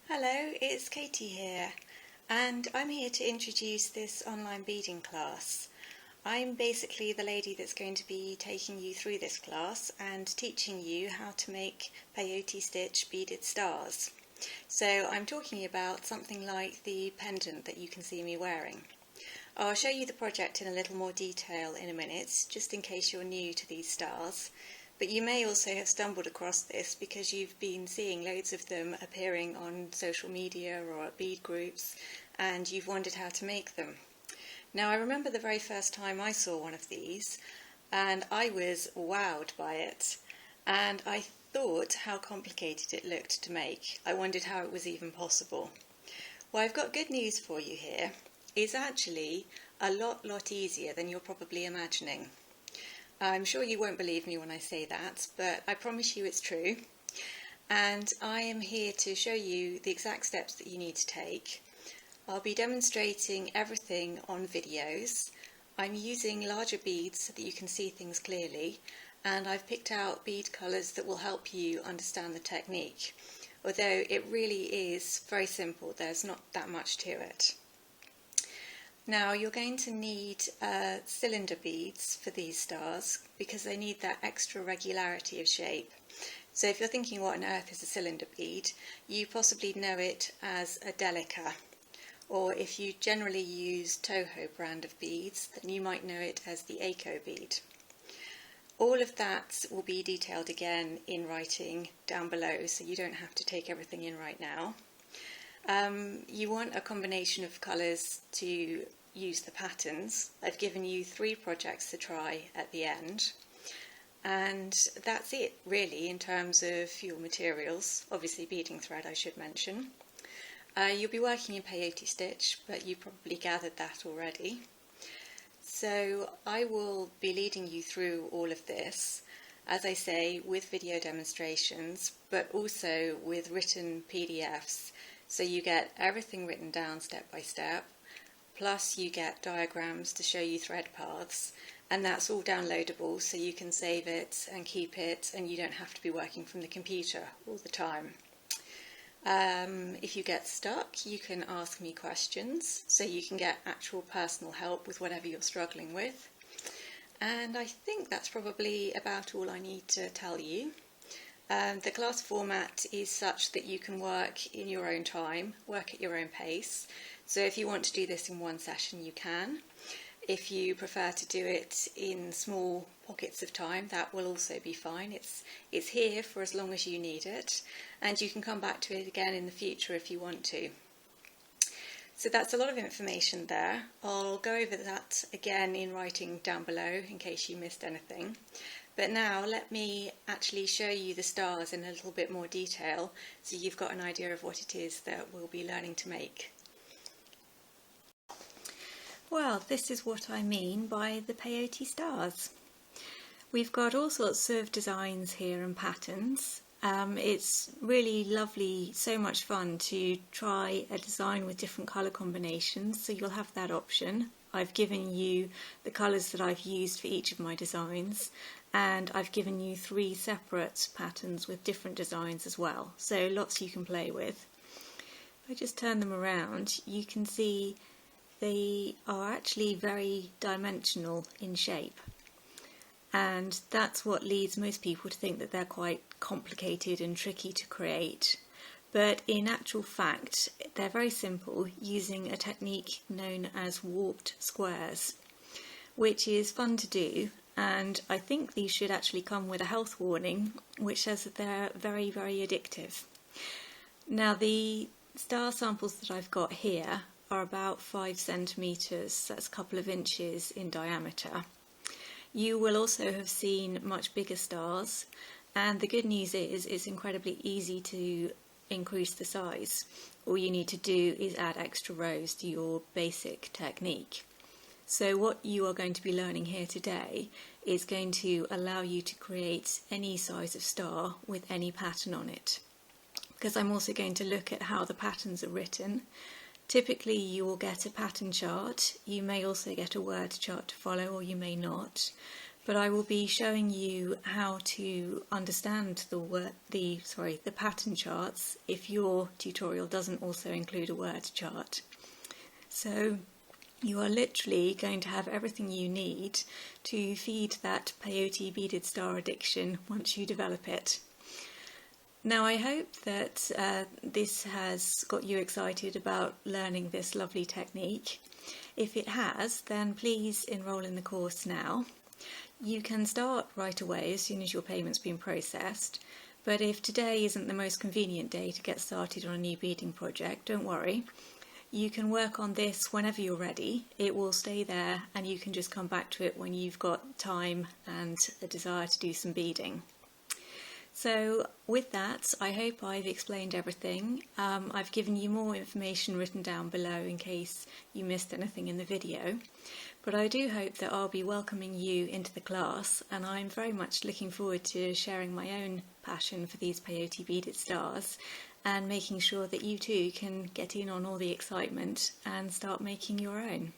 Hello, it's Katie here, and I'm here to introduce this online beading class. I'm basically the lady that's going to be taking you through this class and teaching you how to make peyote stitch beaded stars. So I'm talking about something like the pendant that you can see me wearing. I'll show you the project in a little more detail in a minute, just in case you're new to these stars. But you may also have stumbled across this because you've been seeing loads of them appearing on social media or at bead groups, and you've wondered how to make them. Now, I remember the very first time I saw one of these, and I was wowed by it. And I thought how complicated it looked to make. I wondered how it was even possible. Well, I've got good news for you here. It's actually a lot easier than you're probably imagining. I'm sure you won't believe me when I say that, but I promise you it's true. And I am here to show you the exact steps that you need to take. I'll be demonstrating everything on videos. I'm using larger beads so that you can see things clearly, and I've picked out bead colours that will help you understand the technique. Although it really is very simple, there's not that much to it. Now you're going to need cylinder beads for these stars because they need that extra regularity of shape. So if you're thinking what on earth is a cylinder bead, you possibly know it as a delica, or if you generally use Toho brand of beads, then you might know it as the Aco bead. All of that will be detailed again in writing down below, so you don't have to take everything in right now. You want a combination of colours to use the patterns. I've given you 3 projects to try at the end, and that's it really in terms of your materials. Obviously beading thread I should mention. You'll be working in peyote stitch, but you probably gathered that already. So I will be leading you through all of this, as I say, with video demonstrations, but also with written PDFs. So you get everything written down step by step, plus you get diagrams to show you thread paths, and that's all downloadable so you can save it and keep it, and you don't have to be working from the computer all the time. If you get stuck, you can ask me questions, so you can get actual personal help with whatever you're struggling with. And I think that's probably about all I need to tell you. The class format is such that you can work in your own time, work at your own pace. So if you want to do this in one session, you can. If you prefer to do it in small pockets of time, that will also be fine. It's here for as long as you need it, and you can come back to it again in the future if you want to. So that's a lot of information there. I'll go over that again in writing down below in case you missed anything. But now let me actually show you the stars in a little bit more detail so you've got an idea of what it is that we'll be learning to make. Well, this is what I mean by the Peyote Stars. We've got all sorts of designs here and patterns. It's really lovely, so much fun to try a design with different colour combinations, so you'll have that option. I've given you the colours that I've used for each of my designs, and I've given you 3 separate patterns with different designs as well, so lots you can play with. If I just turn them around, you can see they are actually very dimensional in shape, and that's what leads most people to think that they're quite complicated and tricky to create. But in actual fact, they're very simple, using a technique known as warped squares, which is fun to do, and I think these should actually come with a health warning, which says that they're very addictive. Now, the star samples that I've got here are about 5 centimetres, that's a couple of inches in diameter. You will also have seen much bigger stars, and the good news is it's incredibly easy to increase the size. All you need to do is add extra rows to your basic technique. So what you are going to be learning here today is going to allow you to create any size of star with any pattern on it. Because I'm also going to look at how the patterns are written. Typically you will get a pattern chart. You may also get a word chart to follow, or you may not. but I will be showing you how to understand the pattern charts if your tutorial doesn't also include a word chart. So you are literally going to have everything you need to feed that peyote beaded star addiction once you develop it. Now, I hope that this has got you excited about learning this lovely technique. If it has, then please enrol in the course now. You can start right away as soon as your payment's been processed, but if today isn't the most convenient day to get started on a new beading project, don't worry. You can work on this whenever you're ready. It will stay there and you can just come back to it when you've got time and a desire to do some beading. So with that, I hope I've explained everything. I've given you more information written down below in case you missed anything in the video. But I do hope that I'll be welcoming you into the class, and I'm very much looking forward to sharing my own passion for these peyote beaded stars and making sure that you too can get in on all the excitement and start making your own.